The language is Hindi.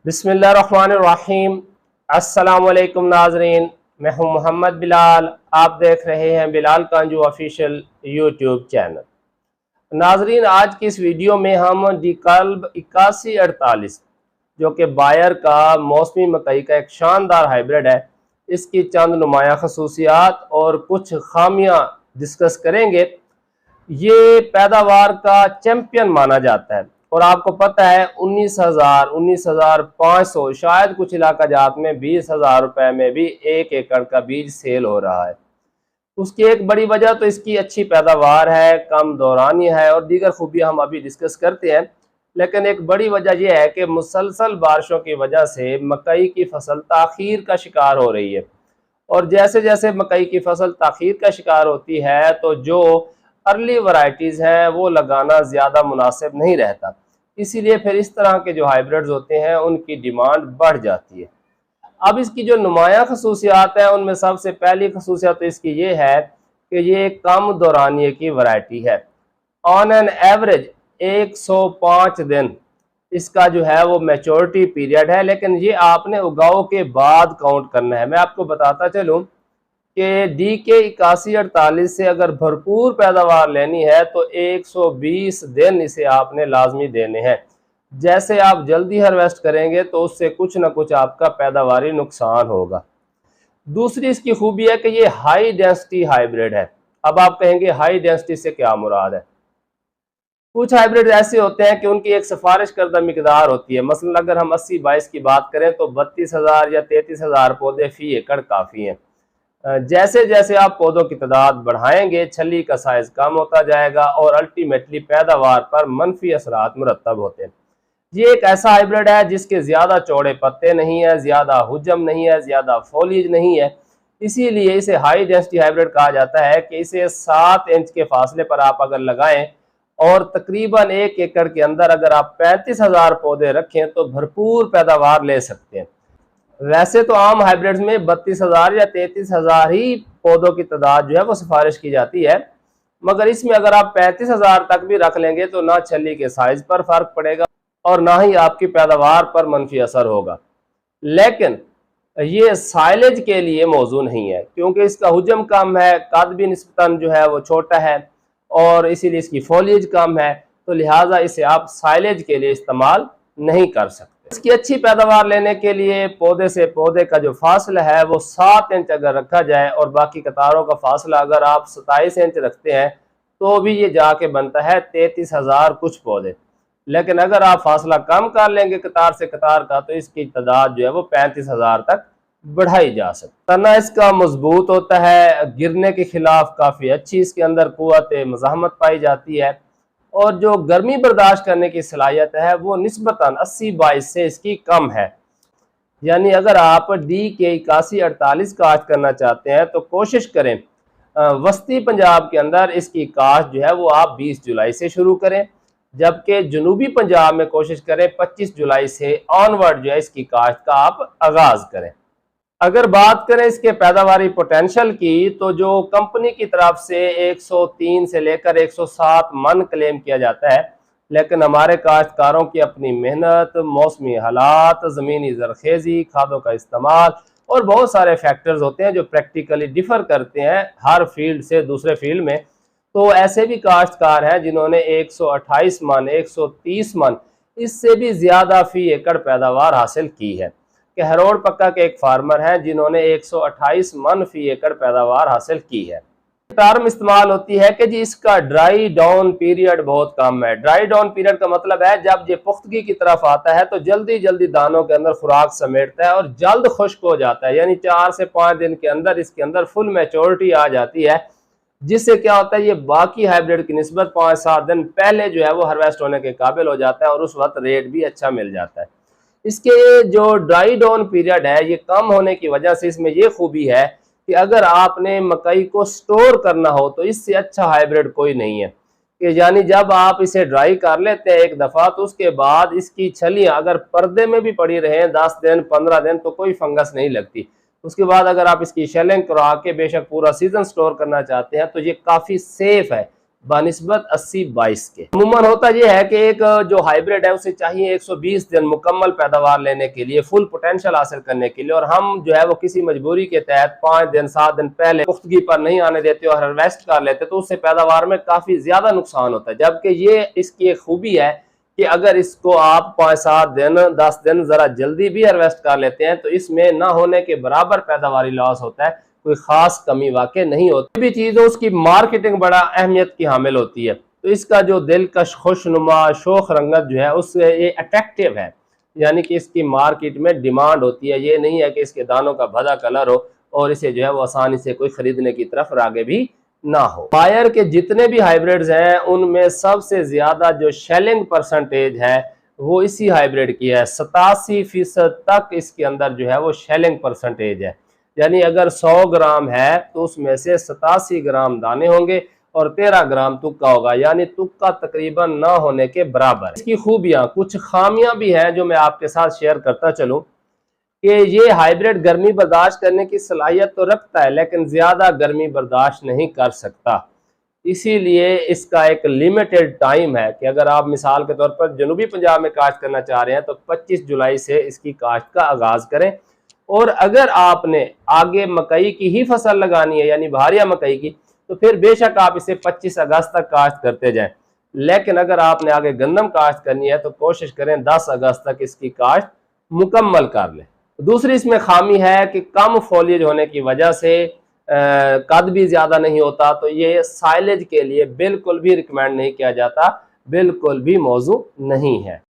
बिस्मिल्लाहिर्रहमानिर्रहीम। अस्सलामुअलैकुम नाजरीन, मैं हूं मोहम्मद बिलाल। आप देख रहे हैं बिलाल कांजू ऑफिशियल यूट्यूब चैनल। नाजरीन, आज की इस वीडियो में हम डीकल्ब 8148 जो कि बायर का मौसमी मकई का एक शानदार हाइब्रिड है, इसकी चंद नुमाया खसूसियात और कुछ खामियां डिस्कस करेंगे। ये पैदावार का चैंपियन माना जाता है और आपको पता है 19,500 शायद कुछ इलाका जात में 20,000 रुपए में भी 1 एकड़ का बीज सेल हो रहा है। उसकी एक बड़ी वजह तो इसकी अच्छी पैदावार है, कम दौरानी है और दीगर खूबियां हम अभी डिस्कस करते हैं। लेकिन एक बड़ी वजह यह है कि मुसलसल बारिशों की वजह से मकई की फसल ताखीर का शिकार हो रही है और जैसे जैसे मकई की फसल ताखीर का शिकार होती है तो जो अर्ली वैरायटीज़ हैं वो लगाना ज़्यादा मुनासिब नहीं रहता। इसीलिए फिर इस तरह के जो हाइब्रिड्स होते हैं उनकी डिमांड बढ़ जाती है। अब इसकी जो नुमाया खसूसियात हैं उनमें सबसे पहली खसूसियत तो इसकी ये है कि ये कम दौरानिए की वैरायटी है। ऑन एन एवरेज 105 दिन इसका जो है वो मैच्योरिटी पीरियड है, लेकिन ये आपने उगाओ के बाद काउंट करना है। मैं आपको बताता चलूँ कि DK 8148 से अगर भरपूर पैदावार लेनी है तो 120 दिन इसे आपने लाजमी देने हैं। जैसे आप जल्दी हार्वेस्ट करेंगे तो उससे कुछ ना कुछ आपका पैदावारी नुकसान होगा। दूसरी इसकी खूबी है कि ये हाई डेंसिटी हाइब्रिड है। अब आप कहेंगे हाई डेंसिटी से क्या मुराद है? कुछ हाइब्रिड ऐसे होते हैं कि उनकी एक सिफारिश करदा मिकदार होती है। मसलन अगर हम 80-22 की बात करें तो 32,000 या 33,000 पौधे फी एकड़ काफ़ी हैं। जैसे जैसे आप पौधों की तादाद बढ़ाएंगे छली का साइज कम होता जाएगा और अल्टीमेटली पैदावार पर मनफी असरात मुरतब होते हैं। ये एक ऐसा हाइब्रिड है जिसके ज़्यादा चौड़े पत्ते नहीं है, ज़्यादा हुजम नहीं है, ज़्यादा फॉलिएज नहीं है। इसीलिए इसे हाई डेंसिटी हाइब्रिड कहा जाता है कि इसे 7 इंच के फासले पर आप अगर लगाएं और तकरीबन 1 एकड़ के अंदर अगर आप 35,000 पौधे रखें तो भरपूर पैदावार ले सकते हैं। वैसे तो आम हाइब्रिड्स में 32,000 या 33,000 ही पौधों की तादाद जो है वो सिफारिश की जाती है, मगर इसमें अगर आप 35,000 तक भी रख लेंगे तो ना छली के साइज पर फर्क पड़ेगा और ना ही आपकी पैदावार पर मनफी असर होगा। लेकिन ये साइलेज के लिए मौजू नहीं है क्योंकि इसका हुजम कम है, कद भी निस्बतन जो है वो छोटा है और इसीलिए इसकी फॉलिएज कम है, तो लिहाजा इसे आप साइलेज के लिए इस्तेमाल नहीं कर सकते। इसकी अच्छी पैदावार लेने के लिए पौधे से पौधे का जो फासला है वो 7 इंच अगर रखा जाए और बाकी कतारों का फासला अगर आप 27 इंच रखते हैं तो भी ये जाके बनता है 33,000 कुछ पौधे। लेकिन अगर आप फासला कम कर लेंगे कतार से कतार का तो इसकी तादाद जो है वो 35,000 तक बढ़ाई जा सकती। तना इसका मजबूत होता है, गिरने के खिलाफ काफ़ी अच्छी इसके अंदर कुव्वत मज़ाहमत पाई जाती है और जो गर्मी बर्दाश्त करने की सलाहियत है वो निस्बतन 80-22 से इसकी कम है। यानी अगर आप DK 8148 काश्त करना चाहते हैं तो कोशिश करें वस्ती पंजाब के अंदर इसकी काश्त जो है वो आप 20 जुलाई से शुरू करें, जबकि जनूबी पंजाब में कोशिश करें 25 जुलाई से ऑनवर्ड जो है इसकी काश्त का आप आगाज़ करें। अगर बात करें इसके पैदावारी पोटेंशियल की तो जो कंपनी की तरफ से 103 से लेकर 107 मन क्लेम किया जाता है, लेकिन हमारे काश्तकारों की अपनी मेहनत, मौसमी हालात, ज़मीनी ज़रखेज़ी, खादों का इस्तेमाल और बहुत सारे फैक्टर्स होते हैं जो प्रैक्टिकली डिफ़र करते हैं हर फील्ड से दूसरे फील्ड में। तो ऐसे भी काश्तकार हैं जिन्होंने 128 मन, 130 मन, इससे भी ज़्यादा फ़ी एकड़ पैदावार हासिल की है। कि हरोड़ पक्का के एक फार्मर हैं जिन्होंने 128 मन फी एकड़ पैदावार हासिल की है। टर्म इस्तेमाल होती है कि जी इसका ड्राई डाउन पीरियड बहुत कम है। ड्राई डाउन पीरियड का मतलब है जब ये पुख्तगी की तरफ आता है तो जल्दी जल्दी दानों के अंदर खुराक समेटता है और जल्द खुश्क हो जाता है, यानी 4 से 5 दिन के अंदर इसके अंदर फुल मैच्योरिटी आ जाती है, जिससे क्या होता है ये बाकी हाइब्रिड की निस्बत 5-7 दिन पहले जो है वो हार्वेस्ट होने के काबिल हो जाता है और उस वक्त रेट भी अच्छा मिल जाता है। इसके जो ड्राई डाउन पीरियड है ये कम होने की वजह से इसमें ये खूबी है कि अगर आपने मकई को स्टोर करना हो तो इससे अच्छा हाइब्रिड कोई नहीं है। कि यानी जब आप इसे ड्राई कर लेते हैं एक दफ़ा तो उसके बाद इसकी छलियाँ अगर पर्दे में भी पड़ी रहें 10 दिन 15 दिन तो कोई फंगस नहीं लगती। उसके बाद अगर आप इसकी शेलिंग करा के बेशक पूरा सीजन स्टोर करना चाहते हैं तो ये काफ़ी सेफ है, बनिस्बत 80-22 के। अमूमन होता यह है कि एक जो हाइब्रिड है उसे चाहिए 120 दिन मुकम्मल पैदावार लेने के लिए, फुल पोटेंशियल हासिल करने के लिए, और हम जो है वो किसी मजबूरी के तहत 5 दिन 7 दिन पहले पुख्तगी पर नहीं आने देते और हार्वेस्ट कर लेते, तो उससे पैदावार में काफ़ी ज़्यादा नुकसान होता है। जबकि ये इसकी एक खूबी है कि अगर इसको आप 5-7 दिन 10 दिन ज़रा जल्दी भी हार्वेस्ट कर लेते हैं तो इसमें ना होने के बराबर पैदावारी लॉस होता है, कोई ख़ास कमी वाक़ई नहीं होती। भी चीज़ है उसकी मार्केटिंग बड़ा अहमियत की हामिल होती है। तो इसका जो दिलकश खुशनुमा शोख रंगत जो है उससे ये अट्रैक्टिव है, यानी कि इसकी मार्केट में डिमांड होती है। ये नहीं है कि इसके दानों का भदा कलर हो और इसे जो है वो आसानी से कोई खरीदने की तरफ रागे भी ना हो। बायर के जितने भी हाइब्रिड्स हैं उनमें सबसे ज़्यादा जो शेलिंग परसेंटेज है वो इसी हाइब्रिड की है। 87% तक इसके अंदर जो है वो शेलिंग परसेंटेज है, यानी अगर 100 ग्राम है तो उसमें से 87 ग्राम दाने होंगे और 13 ग्राम तुक्का होगा, यानी तुक्का तकरीबन ना होने के बराबर। इसकी खूबियां, कुछ खामियां भी हैं जो मैं आपके साथ शेयर करता चलूं कि ये हाइब्रिड गर्मी बर्दाश्त करने की सलाहियत तो रखता है लेकिन ज़्यादा गर्मी बर्दाश्त नहीं कर सकता। इसीलिए इसका एक लिमिटेड टाइम है कि अगर आप मिसाल के तौर पर जनूबी पंजाब में काश्त करना चाह रहे हैं तो 25 जुलाई से इसकी काश्त का आगाज़ करें, और अगर आपने आगे मकई की ही फसल लगानी है यानी बहारिया मकई की, तो फिर बेशक आप इसे 25 अगस्त तक काश्त करते जाएं। लेकिन अगर आपने आगे गंदम काश्त करनी है तो कोशिश करें 10 अगस्त तक इसकी काश्त मुकम्मल कर लें। दूसरी इसमें खामी है कि कम फॉलिएज होने की वजह से कद भी ज़्यादा नहीं होता, तो ये साइलेज के लिए बिल्कुल भी रिकमेंड नहीं किया जाता, बिल्कुल भी मौजू नहीं है।